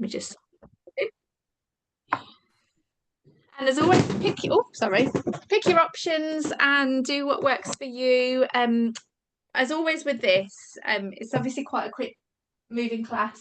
me just. And as always, pick your options and do what works for you. As always with this, it's obviously quite a quick moving class.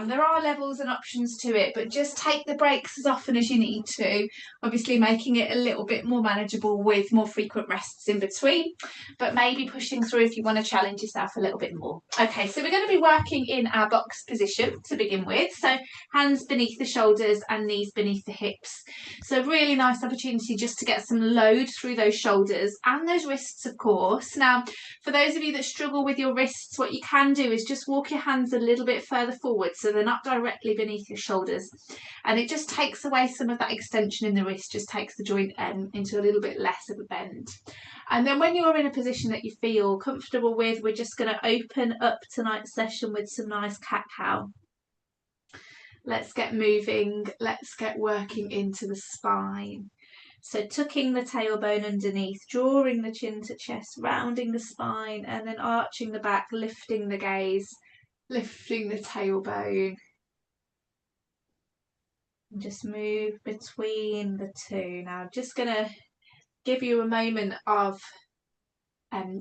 There are levels and options to it, but just take the breaks as often as you need to, obviously making it a little bit more manageable with more frequent rests in between, but maybe pushing through if you want to challenge yourself a little bit more. Okay, so we're going to be working in our box position to begin with. So hands beneath the shoulders and knees beneath the hips. So really nice opportunity just to get some load through those shoulders and those wrists, of course. Now, for those of you that struggle with your wrists, what you can do is just walk your hands a little bit further forward so they're not directly beneath your shoulders. And it just takes away some of that extension in the wrist, just takes the joint into a little bit less of a bend. And then when you're in a position that you feel comfortable with, we're just going to open up tonight's session with some nice cat-cow. Let's get moving. Let's get working into the spine. So tucking the tailbone underneath, drawing the chin to chest, rounding the spine, and then arching the back, lifting the gaze, lifting the tailbone. And just move between the two. Now, I'm just going to give you a moment of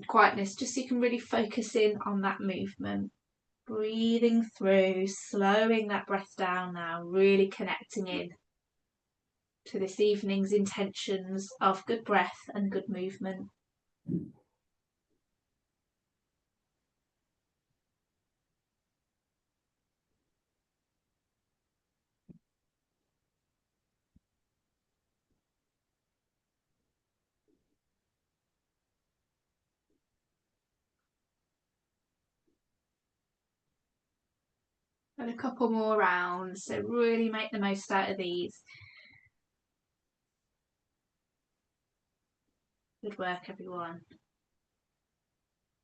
quietness, just so you can really focus in on that movement. Breathing through, slowing that breath down now, really connecting in to this evening's intentions of good breath and good movement. And a couple more rounds, so really make the most out of these. Good work, everyone.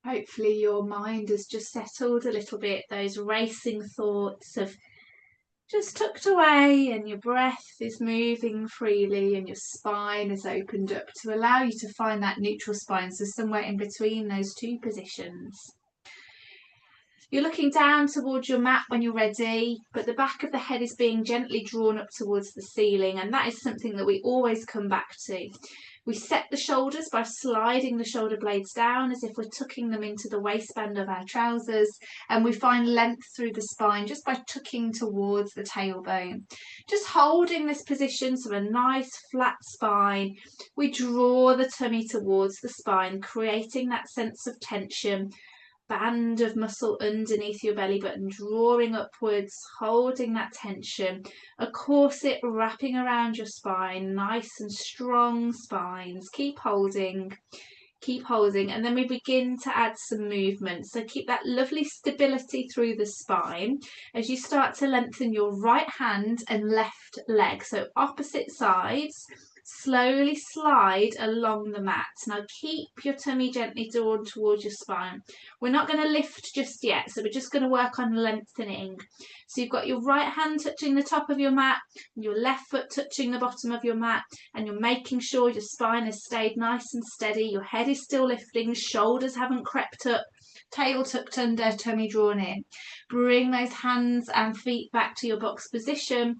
Hopefully your mind has just settled a little bit. Those racing thoughts have just tucked away and your breath is moving freely and your spine is opened up to allow you to find that neutral spine, so somewhere in between those two positions. You're looking down towards your mat when you're ready, but the back of the head is being gently drawn up towards the ceiling, and that is something that we always come back to. We set the shoulders by sliding the shoulder blades down as if we're tucking them into the waistband of our trousers, and we find length through the spine just by tucking towards the tailbone. Just holding this position, so a nice flat spine. We draw the tummy towards the spine, creating that sense of tension, band of muscle underneath your belly button, drawing upwards, holding that tension, a corset wrapping around your spine, nice and strong spines. Keep holding, and then we begin to add some movement. So keep that lovely stability through the spine as you start to lengthen your right hand and left leg, so opposite sides. Slowly slide along the mat. Now keep your tummy gently drawn towards your spine. We're not going to lift just yet, so we're just going to work on lengthening. So you've got your right hand touching the top of your mat, your left foot touching the bottom of your mat, and you're making sure your spine has stayed nice and steady. Your head is still lifting, shoulders haven't crept up, tail tucked under, tummy drawn in. Bring those hands and feet back to your box position.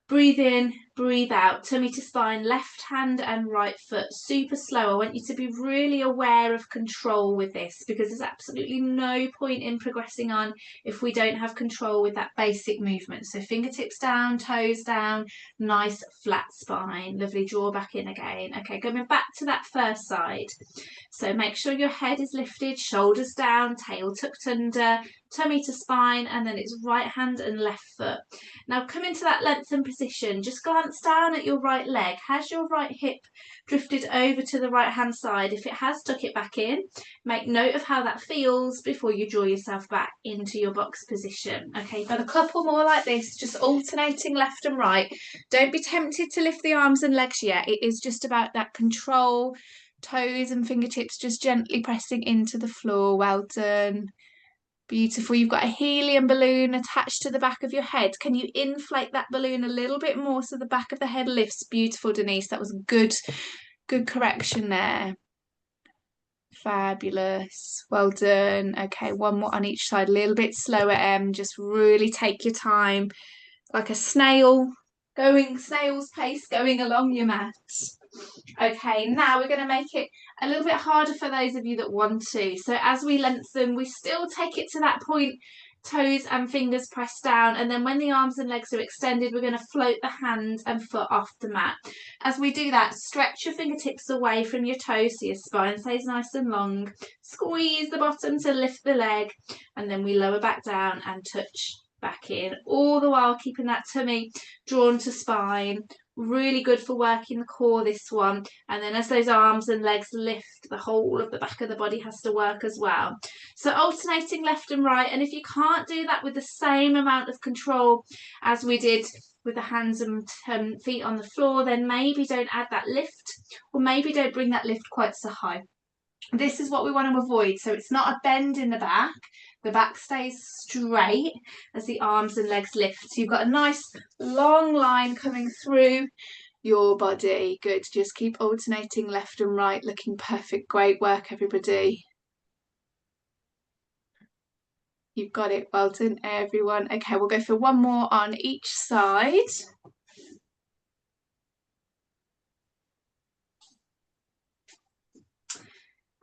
Breathe in, breathe out, tummy to spine, left hand and right foot, super slow. I want you to be really aware of control with this, because there's absolutely no point in progressing on if we don't have control with that basic movement. So fingertips down, toes down, nice flat spine. Lovely, draw back in again. Okay, going back to that first side. So make sure your head is lifted, shoulders down, tail tucked under, tummy to spine, and then it's right hand and left foot. Now come into that lengthened position. Just glance down at your right leg. Has your right hip drifted over to the right hand side? If it has, tuck it back in. Make note of how that feels before you draw yourself back into your box position. Okay, got a couple more like this, just alternating left and right. Don't be tempted to lift the arms and legs yet. It is just about that control, toes and fingertips just gently pressing into the floor. Well done. Beautiful. You've got a helium balloon attached to the back of your head. Can you inflate that balloon a little bit more so the back of the head lifts? Beautiful, Denise. That was good correction there. Fabulous. Well done. Okay, one more on each side. A little bit slower, Em. Just really take your time, like a snail's pace going along your mat. Okay, now we're going to make it a little bit harder for those of you that want to. So as we lengthen, we still take it to that point, toes and fingers pressed down, and then when the arms and legs are extended, we're going to float the hands and foot off the mat. As we do that, stretch your fingertips away from your toes so your spine stays nice and long. Squeeze the bottom to lift the leg, and then we lower back down and touch back in, all the while keeping that tummy drawn to spine. Really good for working the core, this one. And then as those arms and legs lift, the whole of the back of the body has to work as well. So alternating left and right. And if you can't do that with the same amount of control as we did with the hands and feet on the floor, then maybe don't add that lift, or maybe don't bring that lift quite so high. This is what we want to avoid. So it's not a bend in the back stays straight as the arms and legs lift. So you've got a nice long line coming through your body. Good. Just keep alternating left and right, looking perfect. Great work, everybody. You've got it. Well done, everyone. Okay, we'll go for one more on each side.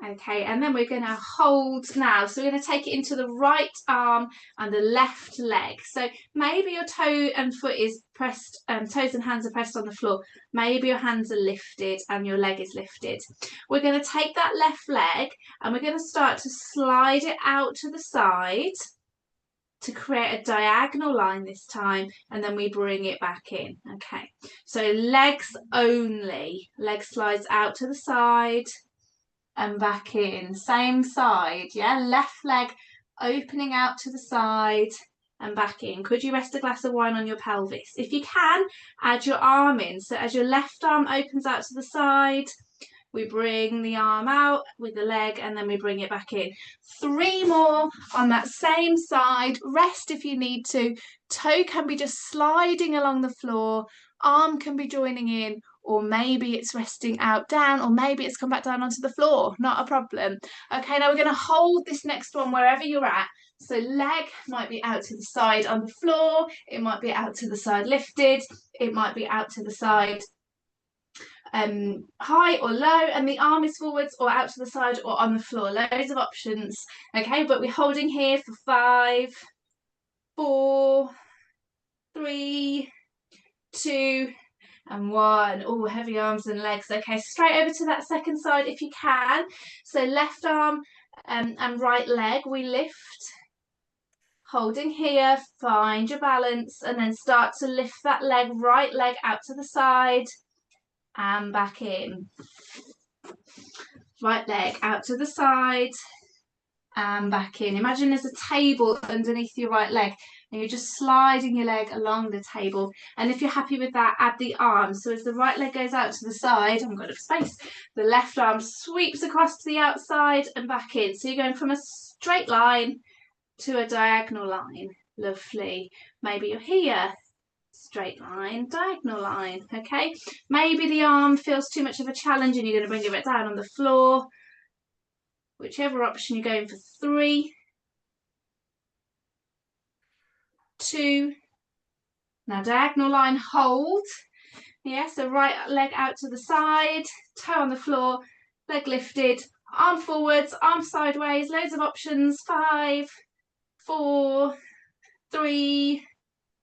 Okay, and then we're going to hold now. So we're going to take it into the right arm and the left leg. So maybe your toe and foot is pressed, toes and hands are pressed on the floor. Maybe your hands are lifted and your leg is lifted. We're going to take that left leg and we're going to start to slide it out to the side to create a diagonal line this time, and then we bring it back in. Okay, so legs only. Leg slides out to the side and back in, same side, yeah, left leg opening out to the side and back in. Could you rest a glass of wine on your pelvis? If you can, add your arm in. So as your left arm opens out to the side, we bring the arm out with the leg and then we bring it back in. 3 more on that same side. Rest if you need to. Toe can be just sliding along the floor, arm can be joining in, or maybe it's resting out down, or maybe it's come back down onto the floor. Not a problem. Okay, now we're going to hold this next one wherever you're at. So leg might be out to the side on the floor, it might be out to the side lifted, it might be out to the side high or low, and the arm is forwards or out to the side or on the floor. Loads of options. Okay, but we're holding here for 5, 4, 3, 2, and 1. Oh, heavy arms and legs. Okay, straight over to that second side if you can. So left arm and right leg, we lift. Holding here, find your balance, and then start to lift that leg, right leg out to the side and back in. Right leg out to the side and back in. Imagine there's a table underneath your right leg and you're just sliding your leg along the table. And if you're happy with that, add the arm. So as the right leg goes out to the side, I've got enough space, the left arm sweeps across to the outside and back in. So you're going from a straight line to a diagonal line. Lovely. Maybe you're here, straight line, diagonal line. Okay, maybe the arm feels too much of a challenge and you're going to bring it back down on the floor. Whichever option you're going for. 3, 2, now diagonal line, hold. Yeah, so right leg out to the side, toe on the floor, leg lifted, arm forwards, arm sideways, loads of options. 5, 4, 3,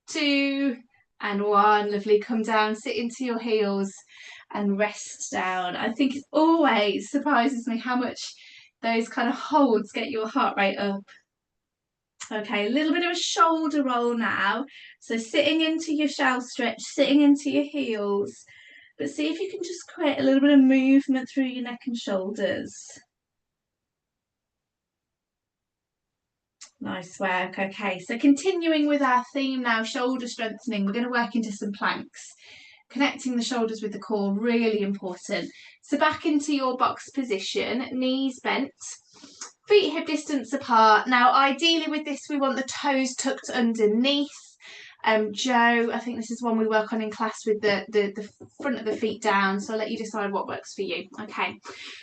2, and 1. Lovely. Come down, sit into your heels and rest down. I think it always surprises me how much those kind of holds get your heart rate up. Okay, a little bit of a shoulder roll now. So sitting into your shell stretch, sitting into your heels, but see if you can just create a little bit of movement through your neck and shoulders. Nice work. Okay, so continuing with our theme now, shoulder strengthening, we're going to work into some planks. Connecting the shoulders with the core, really important. So back into your box position, knees bent, feet hip distance apart. Now ideally with this we want the toes tucked underneath Joe, I think this is one we work on in class with the front of the feet down, so I'll let you decide what works for you. Okay,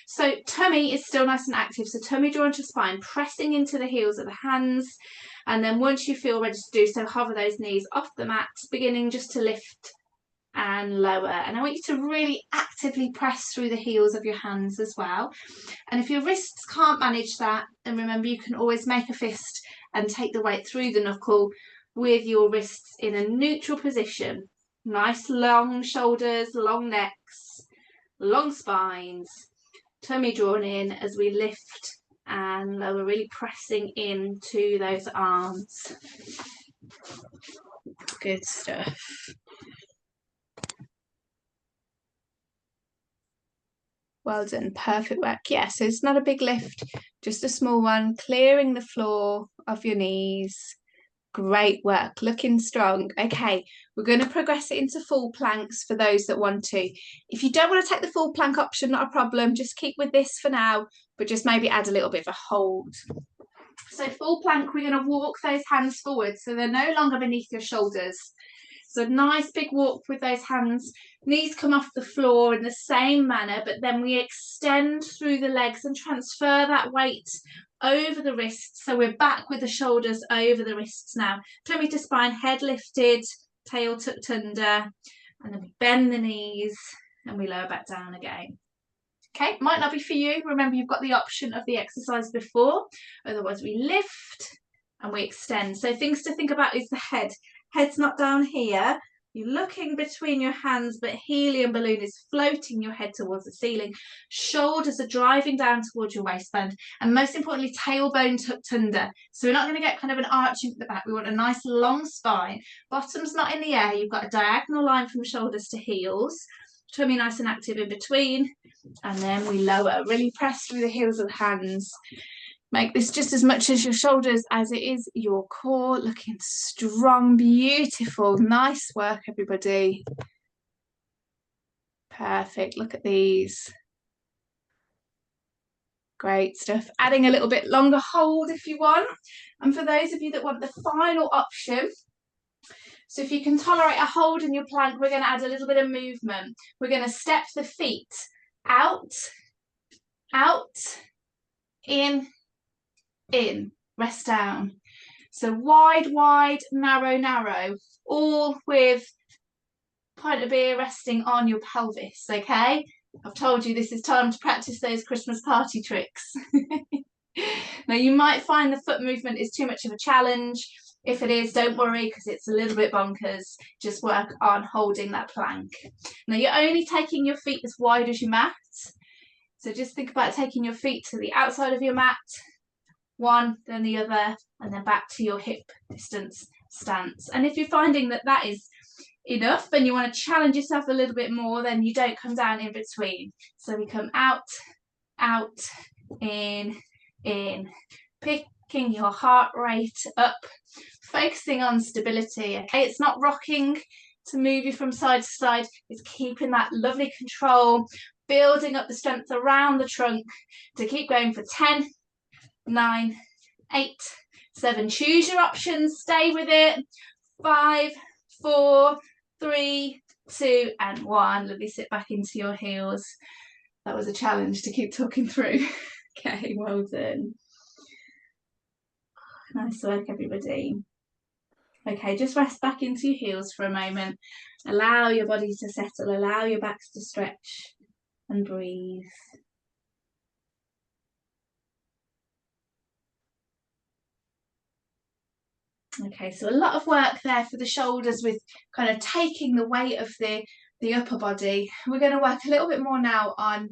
so tummy is still nice and active, so tummy drawn to spine, pressing into the heels of the hands, and then once you feel ready to do so, hover those knees off the mat, beginning just to lift and lower. And I want you to really actively press through the heels of your hands as well. And if your wrists can't manage that, then remember you can always make a fist and take the weight through the knuckle with your wrists in a neutral position. Nice long shoulders, long necks, long spines, tummy drawn in as we lift and lower, really pressing into those arms. Good stuff. Well done, perfect work. Yeah, so it's not a big lift, just a small one, clearing the floor of your knees. Great work, looking strong. Okay, we're going to progress it into full planks for those that want to. If you don't want to take the full plank option, not a problem, just keep with this for now, but just maybe add a little bit of a hold. So full plank, we're going to walk those hands forward so they're no longer beneath your shoulders. So a nice big walk with those hands, knees come off the floor in the same manner, but then we extend through the legs and transfer that weight over the wrists. So we're back with the shoulders over the wrists now. Tummy to spine, head lifted, tail tucked under, and then we bend the knees and we lower back down again. Okay, might not be for you. Remember, you've got the option of the exercise before. Otherwise, we lift and we extend. So things to think about is the head. Head's not down here. You're looking between your hands, but helium balloon is floating your head towards the ceiling. Shoulders are driving down towards your waistband. And most importantly, tailbone tucked under. So we're not going to get kind of an arching at the back. We want a nice long spine. Bottom's not in the air. You've got a diagonal line from shoulders to heels. Tummy nice and active in between. And then we lower. Really press through the heels of the hands. Make this just as much as your shoulders as it is your core. Looking strong, beautiful. Nice work, everybody. Perfect. Look at these. Great stuff. Adding a little bit longer hold if you want. And for those of you that want the final option, so if you can tolerate a hold in your plank, we're going to add a little bit of movement. We're going to step the feet out, out, in, rest down. So wide, wide, narrow, narrow, all with pint of beer resting on your pelvis, okay? I've told you this is time to practice those Christmas party tricks. Now, you might find the foot movement is too much of a challenge. If it is, don't worry, because it's a little bit bonkers. Just work on holding that plank. Now, you're only taking your feet as wide as your mat. So just think about taking your feet to the outside of your mat, one, then the other, and then back to your hip distance stance. And if you're finding that that is enough and you want to challenge yourself a little bit more, then you don't come down in between. So we come out, out, in, picking your heart rate up, focusing on stability. Okay, it's not rocking to move you from side to side, it's keeping that lovely control, building up the strength around the trunk to keep going for 10, 9, 8, 7. Choose your options, stay with it. 5, 4, 3, 2, and 1. Lovely, sit back into your heels. That was a challenge to keep talking through. Okay, well done. Nice work, everybody. Okay, just rest back into your heels for a moment. Allow your body to settle, allow your backs to stretch and breathe. Okay, so a lot of work there for the shoulders with kind of taking the weight of the upper body. We're going to work a little bit more now on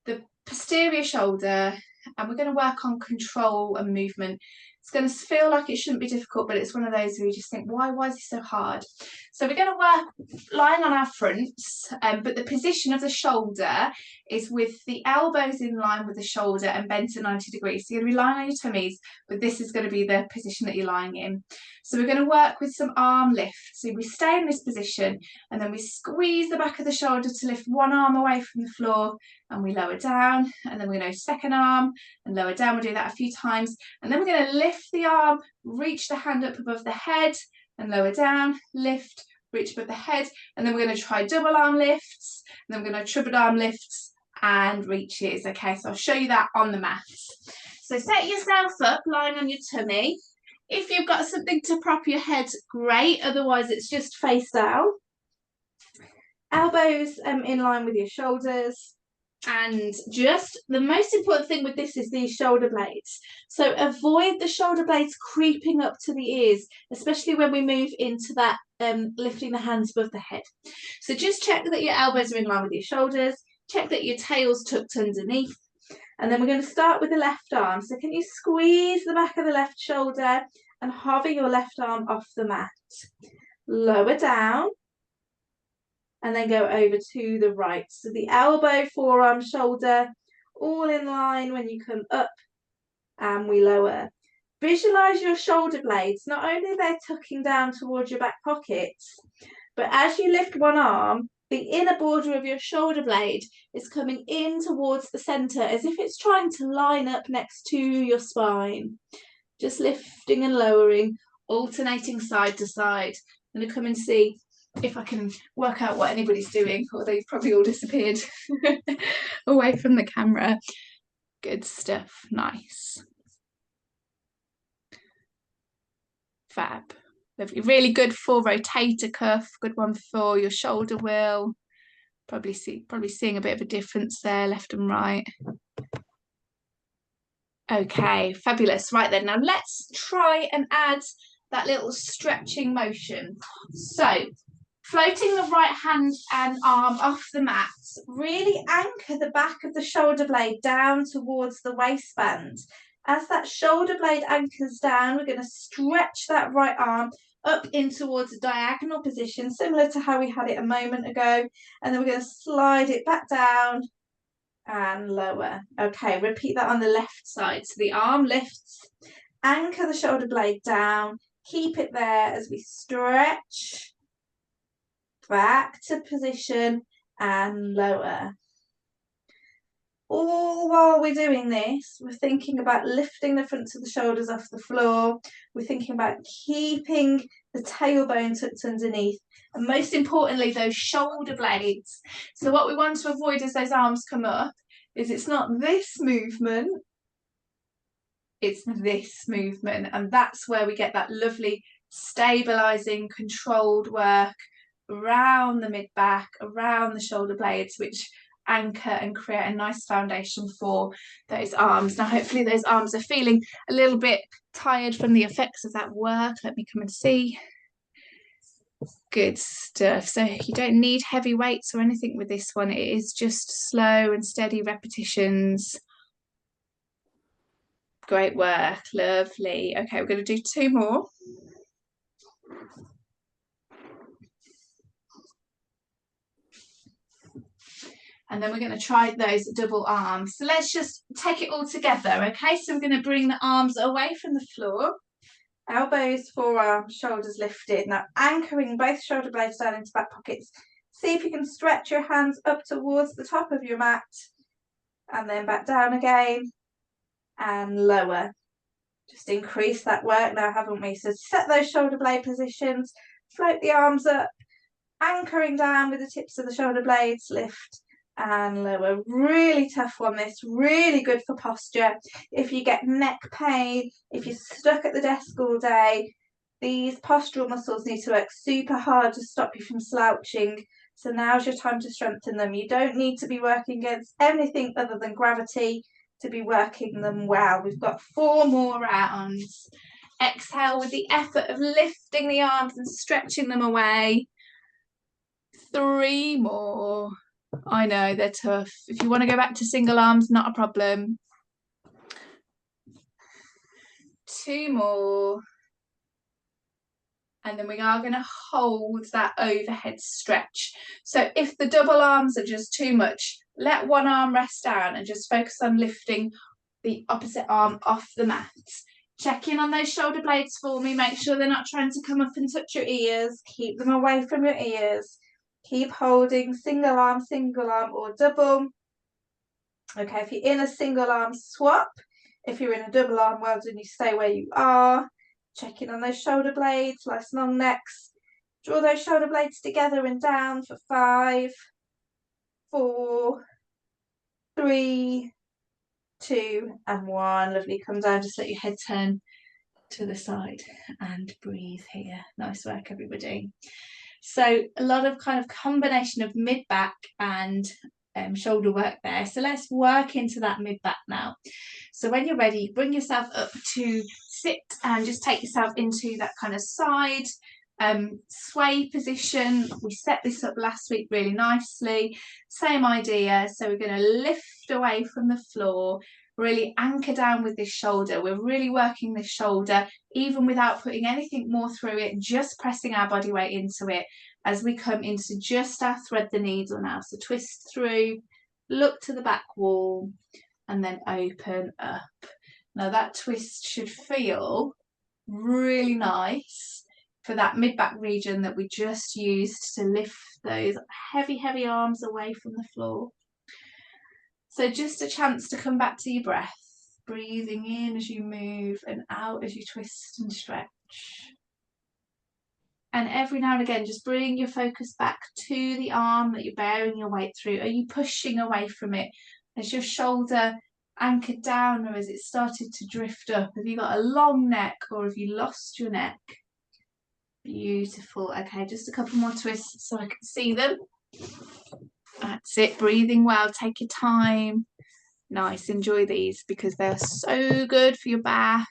the posterior shoulder, and we're going to work on control and movement. It's going to feel like it shouldn't be difficult, but it's one of those where you just think, why is it so hard? So we're going to work lying on our fronts, but the position of the shoulder is with the elbows in line with the shoulder and bent at 90 degrees. So you're going to be lying on your tummies, but this is going to be the position that you're lying in. So we're going to work with some arm lift. So we stay in this position and then we squeeze the back of the shoulder to lift one arm away from the floor, and we lower down, and then we're going to second arm and lower down. We'll do that a few times, and then we're going to lift the arm, reach the hand up above the head, and lower down, lift, reach above the head, and then we're going to try double arm lifts, and then we're going to triple arm lifts and reaches. Okay, so I'll show you that on the mat. So set yourself up lying on your tummy. If you've got something to prop your head, great, otherwise it's just face down. Elbows in line with your shoulders. And just the most important thing with this is these shoulder blades. So avoid the shoulder blades creeping up to the ears, especially when we move into that lifting the hands above the head. So just check that your elbows are in line with your shoulders, check that your tail's tucked underneath. And then we're going to start with the left arm. So can you squeeze the back of the left shoulder and hover your left arm off the mat? Lower down. And then go over to the right. So the elbow, forearm, shoulder, all in line when you come up and we lower. Visualize your shoulder blades. Not only are they tucking down towards your back pockets, but as you lift one arm, the inner border of your shoulder blade is coming in towards the center as if it's trying to line up next to your spine. Just lifting and lowering, alternating side to side. I'm going to come and see if I can work out what anybody's doing, or they've probably all disappeared away from the camera. Good stuff, nice. Fab. Lovely. Really good for rotator cuff, good one for your shoulder wheel. Probably seeing a bit of a difference there, left and right. Okay, fabulous. Right then, now let's try and add that little stretching motion. So floating the right hand and arm off the mat, really anchor the back of the shoulder blade down towards the waistband. As that shoulder blade anchors down, we're going to stretch that right arm up in towards a diagonal position, similar to how we had it a moment ago. And then we're going to slide it back down and lower. Okay, repeat that on the left side. So the arm lifts, anchor the shoulder blade down, keep it there as we stretch back to position and lower. All while we're doing this, we're thinking about lifting the fronts of the shoulders off the floor. We're thinking about keeping the tailbone tucked underneath. And most importantly, those shoulder blades. So what we want to avoid as those arms come up is it's not this movement, it's this movement. And that's where we get that lovely stabilizing, controlled work around the mid-back, around the shoulder blades, which anchor and create a nice foundation for those arms. Now hopefully those arms are feeling a little bit tired from the effects of that work. Let me come and see. Good stuff. So you don't need heavy weights or anything with this one. It is just slow and steady repetitions. Great work, lovely. Okay, we're going to do 2 more. And then we're going to try those double arms. So let's just take it all together, okay? So we're going to bring the arms away from the floor. Elbows, forearms, shoulders lifted. Now anchoring both shoulder blades down into back pockets. See if you can stretch your hands up towards the top of your mat. And then back down again. And lower. Just increase that work now, haven't we? So set those shoulder blade positions. Float the arms up. Anchoring down with the tips of the shoulder blades. Lift. And lower. Really tough one, this. Really good for posture. If you get neck pain, if you're stuck at the desk all day, these postural muscles need to work super hard to stop you from slouching. So now's your time to strengthen them. You don't need to be working against anything other than gravity to be working them well. We've got 4 more rounds. Exhale with the effort of lifting the arms and stretching them away. 3 more. I know, they're tough. If you want to go back to single arms, not a problem. 2 more. And then we are going to hold that overhead stretch. So if the double arms are just too much, let one arm rest down and just focus on lifting the opposite arm off the mat. Check in on those shoulder blades for me. Make sure they're not trying to come up and touch your ears. Keep them away from your ears. Keep holding single arm, or double. Okay, if you're in a single arm, swap. If you're in a double arm, well done, you stay where you are. Checking on those shoulder blades, nice long necks. Draw those shoulder blades together and down for 5, 4, 3, 2 and 1. Lovely. Come down, just let your head turn to the side and breathe here. Nice work, everybody. So a lot of kind of combination of mid-back and shoulder work there. So let's work into that mid-back now. So when you're ready, bring yourself up to sit and just take yourself into that kind of side sway position. We set this up last week really nicely. Same idea. So we're going to lift away from the floor, really anchor down with this shoulder. We're really working this shoulder, even without putting anything more through it, just pressing our body weight into it as we come into just our thread the needle now. So twist through, look to the back wall, and then open up. Now that twist should feel really nice for that mid-back region that we just used to lift those heavy, heavy arms away from the floor. So just a chance to come back to your breath, breathing in as you move and out as you twist and stretch. And every now and again, just bring your focus back to the arm that you're bearing your weight through. Are you pushing away from it? Has your shoulder anchored down, or has it started to drift up? Have you got a long neck, or have you lost your neck? Beautiful. Okay, just a couple more twists so I can see them. That's it. Breathing well. Take your time. Nice. Enjoy these because they're so good for your back.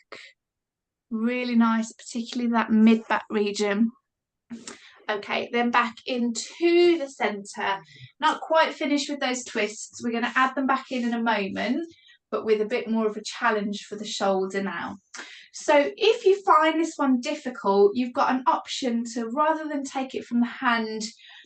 Really nice, particularly that mid-back region. Okay, then back into the centre. Not quite finished with those twists. We're going to add them back in a moment, but with a bit more of a challenge for the shoulder now. So if you find this one difficult, you've got an option to, rather than take it from the hand,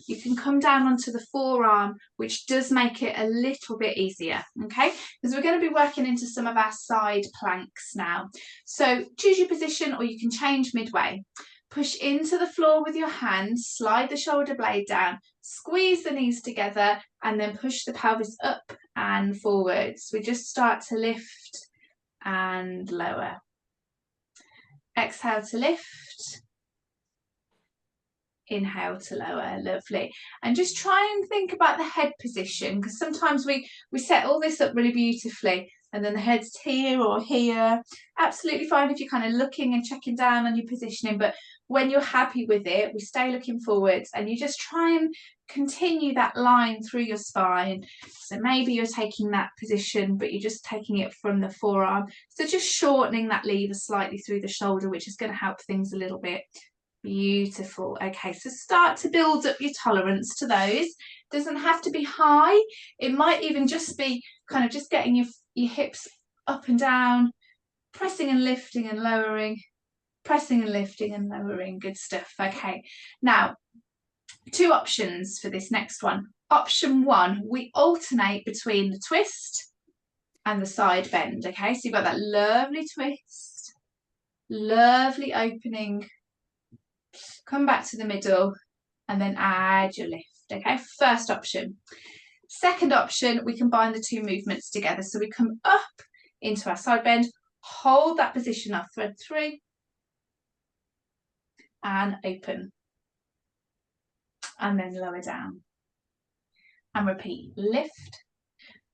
you can come down onto the forearm, which does make it a little bit easier, okay? Because we're going to be working into some of our side planks now. So choose your position, or you can change midway. Push into the floor with your hands, slide the shoulder blade down, squeeze the knees together, and then push the pelvis up and forwards. We just start to lift and lower. Exhale to lift. Inhale to lower. Lovely. And just try and think about the head position, because sometimes we set all this up really beautifully and then the head's here or here. Absolutely fine if you're kind of looking and checking down on your positioning, but when you're happy with it, we stay looking forwards and you just try and continue that line through your spine. So maybe you're taking that position, but you're just taking it from the forearm. So just shortening that lever slightly through the shoulder, which is going to help things a little bit. Beautiful. Okay, so start to build up your tolerance to those. Doesn't have to be high. It might even just be kind of just getting your hips up and down, pressing and lifting and lowering, pressing and lifting and lowering. Good stuff. Okay, now 2 options for this next one. Option 1, we alternate between the twist and the side bend. Okay, so you've got that lovely twist, lovely opening, come back to the middle, and then add your lift. Okay, first option. Second option, we combine the 2 movements together. So we come up into our side bend, hold that position up, thread 3, and open. And then lower down. And repeat, lift.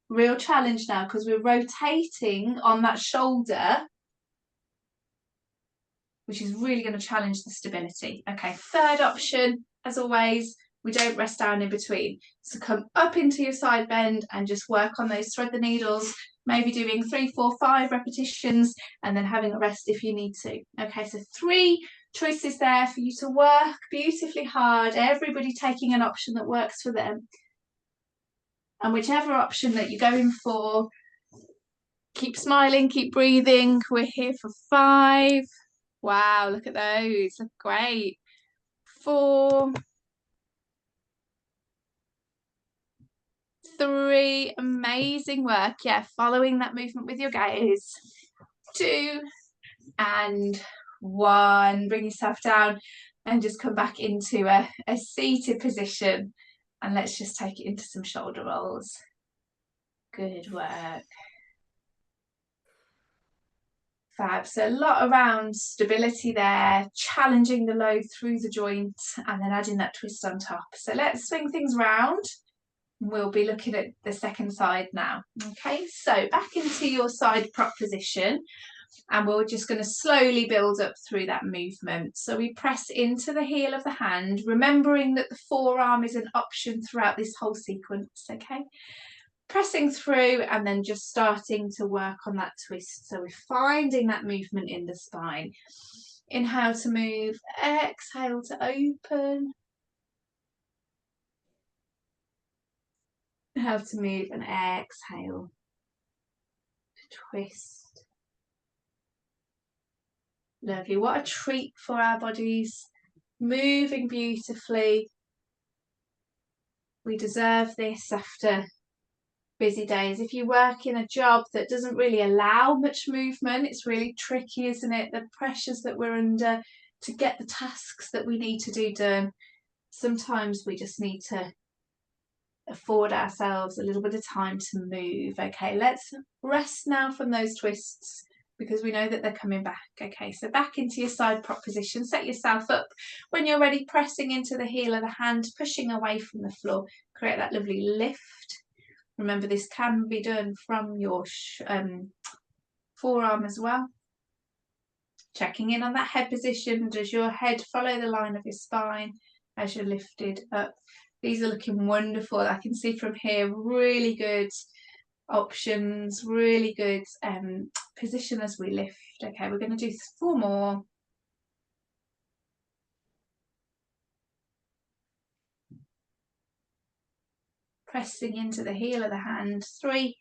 Real challenge now, because we're rotating on that shoulder, which is really going to challenge the stability. Okay, third option, as always, we don't rest down in between. So come up into your side bend and just work on those thread the needles, maybe doing 3, 4, 5 repetitions and then having a rest if you need to. Okay, so 3 choices there for you to work beautifully hard, everybody taking an option that works for them. And whichever option that you're going for, keep smiling, keep breathing. We're here for 5. Wow, look at those, look great. 4, 3, amazing work. Yeah, following that movement with your gaze. 2 and 1. Bring yourself down and just come back into a seated position. And let's just take it into some shoulder rolls. Good work. Fab. So a lot around stability there, challenging the load through the joint and then adding that twist on top. So let's swing things round. We'll be looking at the second side now. Okay, so back into your side prop position, and we're just going to slowly build up through that movement. So we press into the heel of the hand, remembering that the forearm is an option throughout this whole sequence, okay? Pressing through and then just starting to work on that twist. So we're finding that movement in the spine. Inhale to move, exhale to open. Inhale to move and exhale to twist. Lovely, what a treat for our bodies. Moving beautifully. We deserve this after busy days. If you work in a job that doesn't really allow much movement, it's really tricky, isn't it? The pressures that we're under to get the tasks that we need to do done. Sometimes we just need to afford ourselves a little bit of time to move. Okay, let's rest now from those twists because we know that they're coming back. Okay, so back into your side prop position, set yourself up. When you're ready, pressing into the heel of the hand, pushing away from the floor, create that lovely lift. Remember, this can be done from your forearm as well. Checking in on that head position. Does your head follow the line of your spine as you're lifted up? These are looking wonderful. I can see from here, really good options, really good position as we lift. Okay, we're going to do 4 more. Pressing into the heel of the hand, 3.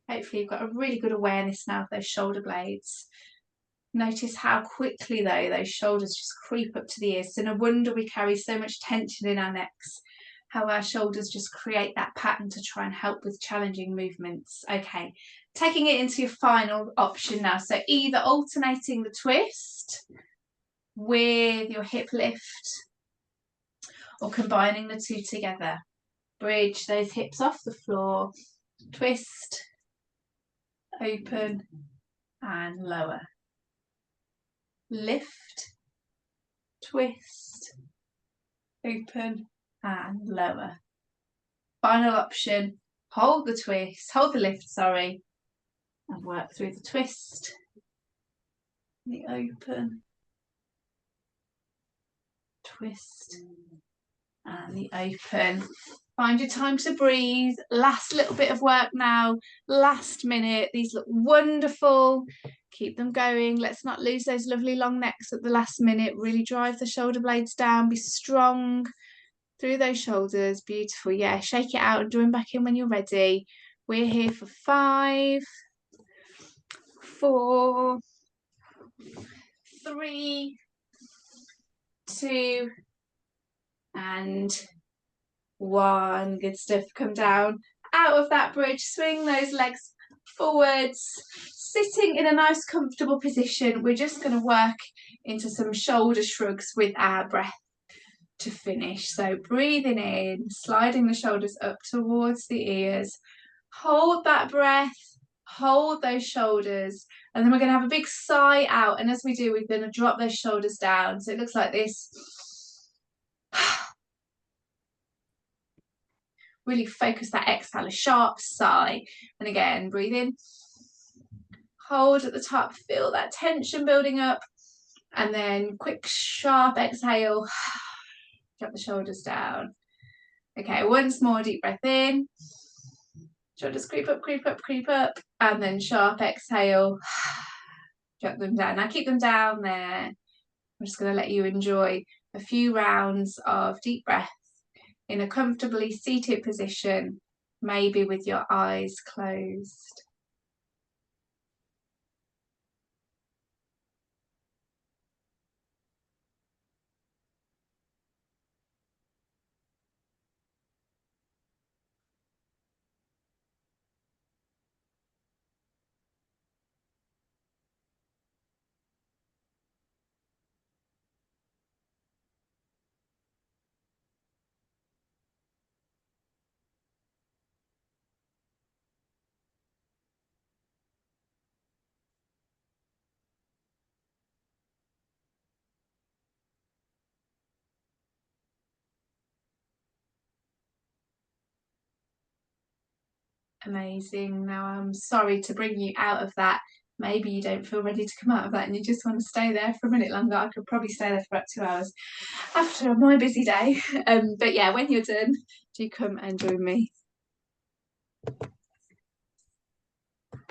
Hopefully you've got a really good awareness now of those shoulder blades. Notice how quickly though those shoulders just creep up to the ears. So no wonder we carry so much tension in our necks. How our shoulders just create that pattern to try and help with challenging movements. Okay, taking it into your final option now. So either alternating the twist with your hip lift or combining the two together. Bridge those hips off the floor, twist, open and lower. Lift, twist, open and lower. Final option, hold the lift, sorry, and work through the twist, the open, twist and the open. Find your time to breathe. Last little bit of work now, last minute. These look wonderful. Keep them going. Let's not lose those lovely long necks at the last minute. Really drive the shoulder blades down. Be strong through those shoulders. Beautiful. Yeah, shake it out and join back in when you're ready. We're here for 5, 4, 3, 2 and 1. Good stuff. Come down out of that bridge, swing those legs forwards, sitting in a nice comfortable position. We're just going to work into some shoulder shrugs with our breath to finish. So breathing in, sliding the shoulders up towards the ears, hold that breath, hold those shoulders, and then we're going to have a big sigh out, and as we do, we're going to drop those shoulders down. So it looks like this. Really focus that exhale, a sharp sigh. And again, breathe in, hold at the top, feel that tension building up, and then quick, sharp exhale, drop the shoulders down. Okay, once more, deep breath in, shoulders creep up, creep up, creep up, and then sharp exhale, drop them down. Now keep them down there. I'm just going to let you enjoy a few rounds of deep breath in a comfortably seated position, maybe with your eyes closed. Amazing. Now, I'm sorry to bring you out of that. Maybe you don't feel ready to come out of that and you just want to stay there for a minute longer. I could probably stay there for about 2 hours after my busy day. But yeah, when you're done, do come and join me.